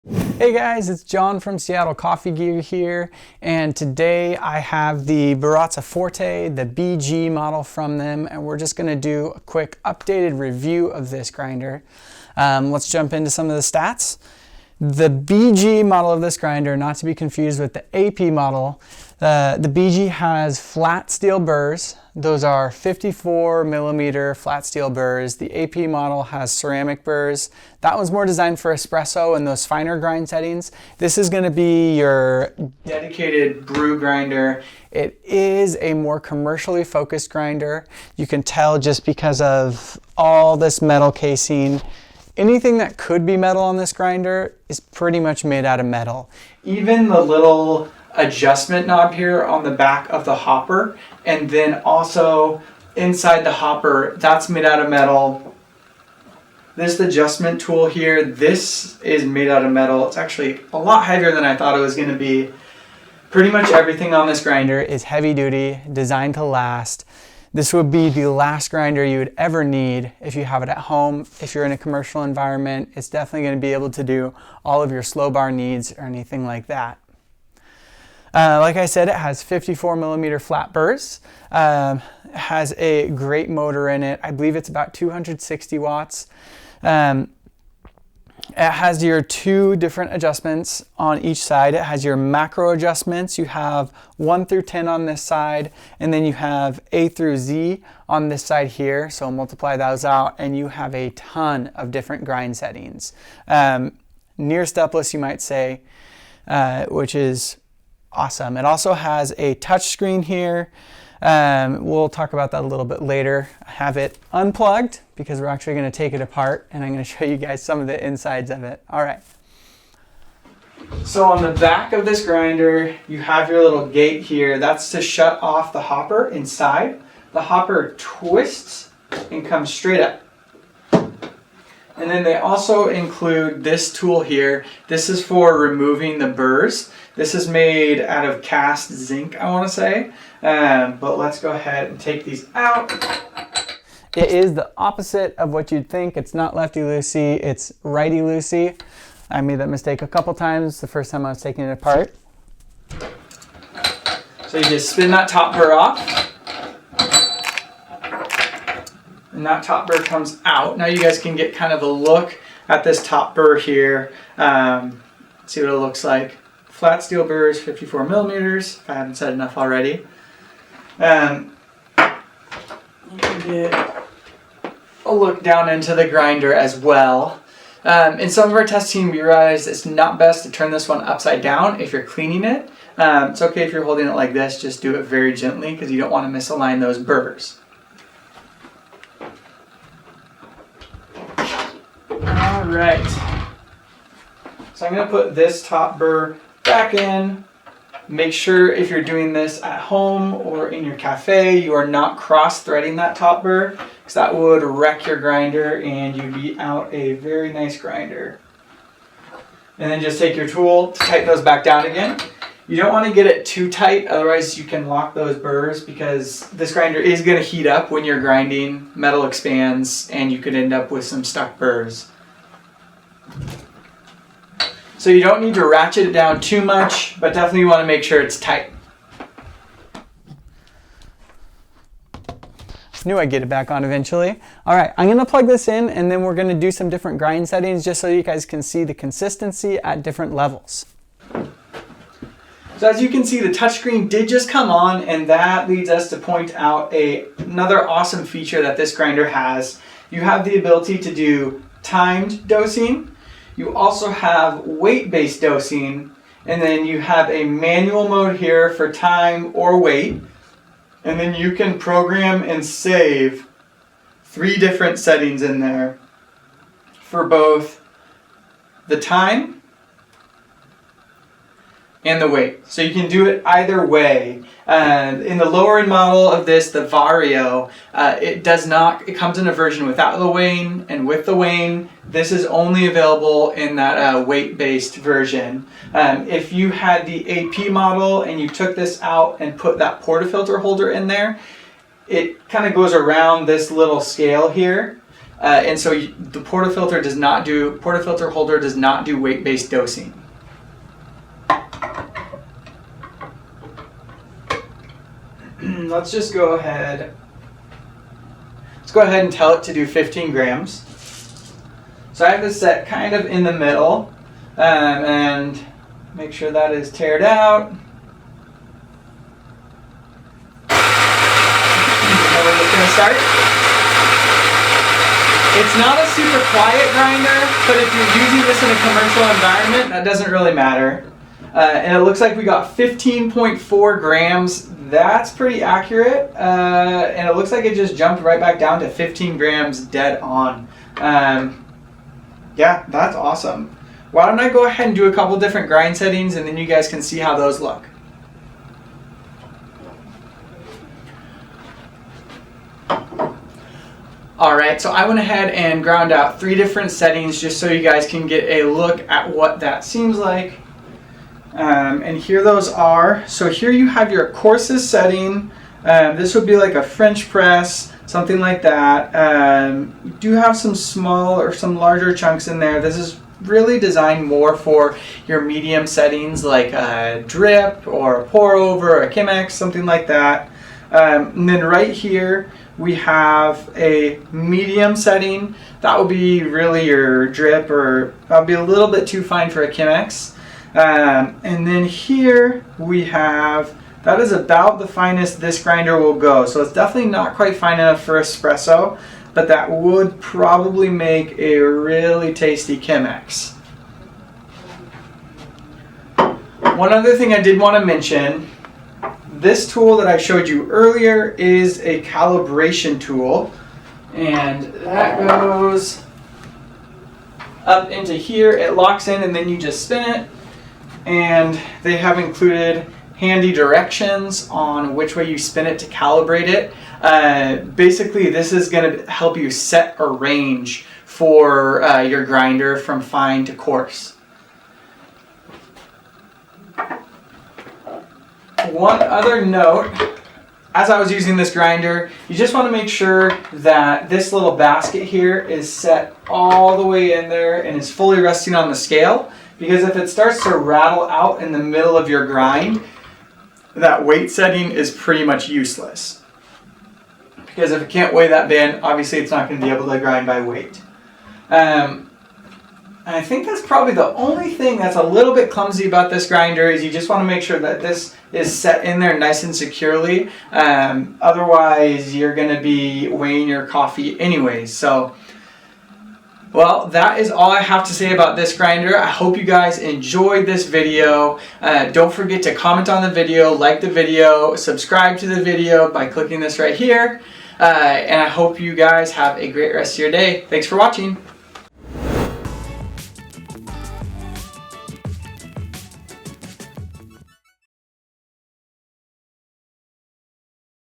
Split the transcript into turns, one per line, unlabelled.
Hey guys, it's John from Seattle Coffee Gear here, and today I have the Baratza Forte, the BG model from them, and we're just going to do a quick updated review of this grinder. Let's jump into some of the stats. The BG model of this grinder, not to be confused with the AP model, the BG has flat steel burrs. Those are 54 millimeter flat steel burrs. The AP model has ceramic burrs. That one's more designed for espresso and those finer grind settings. This is going to be your dedicated brew grinder. It is a more commercially focused grinder. You can tell just because of all this metal casing. Anything that could be metal on this grinder is pretty much made out of metal. Even the little adjustment knob here on the back of the hopper, and then also inside the hopper, that's made out of metal. This adjustment tool here, this is made out of metal. It's actually a lot heavier than I thought it was going to be. Pretty much everything on this grinder is heavy duty, designed to last. This would be the last grinder you would ever need if you have it at home. If you're in a commercial environment, it's definitely going to be able to do all of your slow bar needs or anything like that. Like I said, it has 54 millimeter flat burrs. It has a great motor in it. I believe it's about 260 watts. It has your two different adjustments on each side. It has your macro adjustments. You have 1 through 10 on this side, and then you have A through Z on this side here. So multiply those out, and you have a ton of different grind settings. Near stepless, you might say, which is awesome. It also has a touch screen here. We'll talk about that a little bit later. I have it unplugged because we're actually going to take it apart, and I'm going to show you guys some of the insides of it. All right. So on the back of this grinder, you have your little gate here. That's to shut off the hopper inside. The hopper twists and comes straight up. And then they also include this tool here. This is for removing the burrs. This is made out of cast zinc, I want to say. But let's go ahead and take these out. It is the opposite of what you'd think. It's not lefty-loosey, it's righty-loosey. I made that mistake a couple times the first time I was taking it apart. So you just spin that top burr off. And that top burr comes out. Now you guys can get kind of a look at this top burr here. See what it looks like. Flat steel burrs, 54 millimeters, if I haven't said enough already. You can get a look down into the grinder as well. In some of our testing, we realized it's not best to turn this one upside down if you're cleaning it. It's okay if you're holding it like this, just do it very gently because you don't want to misalign those burrs. All right, so I'm going to put this top burr back in. Make sure if you're doing this at home or in your cafe, you are not cross-threading that top burr because that would wreck your grinder and you'd be out a very nice grinder. And then just take your tool to tighten those back down again. You don't want to get it too tight, otherwise you can lock those burrs because this grinder is going to heat up when you're grinding. Metal expands and you could end up with some stuck burrs. So you don't need to ratchet it down too much, but definitely you want to make sure it's tight. Knew I'd get it back on eventually. All right, I'm going to plug this in and then we're going to do some different grind settings just so you guys can see the consistency at different levels. So as you can see, the touchscreen did just come on, and that leads us to point out another awesome feature that this grinder has. You have the ability to do timed dosing. You also have weight-based dosing, and then you have a manual mode here for time or weight, and then you can program and save 3 different settings in there for both the time and the weight. So you can do it either way. In the lower end model of this, the Vario, it comes in a version without the wane and with the wane. This is only available in that weight-based version. If you had the AP model and you took this out and put that portafilter holder in there, it kind of goes around this little scale here. and so the portafilter holder does not do weight-based dosing. Let's just go ahead. Let's go ahead and tell it to do 15 grams. So I have this set kind of in the middle, and make sure that is tared out. And we're just going to start. It's not a super quiet grinder, but if you're using this in a commercial environment, that doesn't really matter. And it looks like we got 15.4 grams. That's pretty accurate. And it looks like it just jumped right back down to 15 grams dead on. Yeah, that's awesome. Why don't I go ahead and do a couple different grind settings and then you guys can see how those look. Alright, so I went ahead and ground out 3 different settings just so you guys can get a look at what that seems like. And here those are. So here you have your coarsest setting. This would be like a French press, something like that. You do have some small or some larger chunks in there. This is really designed more for your medium settings like a drip or a pour over or a Chemex, something like that. And then right here we have a medium setting. That would be really your drip, or that would be a little bit too fine for a Chemex. And then here we have, that is about the finest this grinder will go. So it's definitely not quite fine enough for espresso, but that would probably make a really tasty Chemex. One other thing I did want to mention, this tool that I showed you earlier is a calibration tool, and that goes up into here. It locks in and then you just spin it, and they have included handy directions on which way you spin it to calibrate it. Basically, this is going to help you set a range for your grinder from fine to coarse. One other note, as I was using this grinder, you just want to make sure that this little basket here is set all the way in there and is fully resting on the scale, because if it starts to rattle out in the middle of your grind, that weight setting is pretty much useless. Because if it can't weigh that bin, obviously it's not going to be able to grind by weight. And I think that's probably the only thing that's a little bit clumsy about this grinder, is you just want to make sure that this is set in there nice and securely. Otherwise, you're going to be weighing your coffee anyways. So, well, that is all I have to say about this grinder. I hope you guys enjoyed this video. Don't forget to comment on the video, like the video, subscribe to the video by clicking this right here. And I hope you guys have a great rest of your day. Thanks for watching.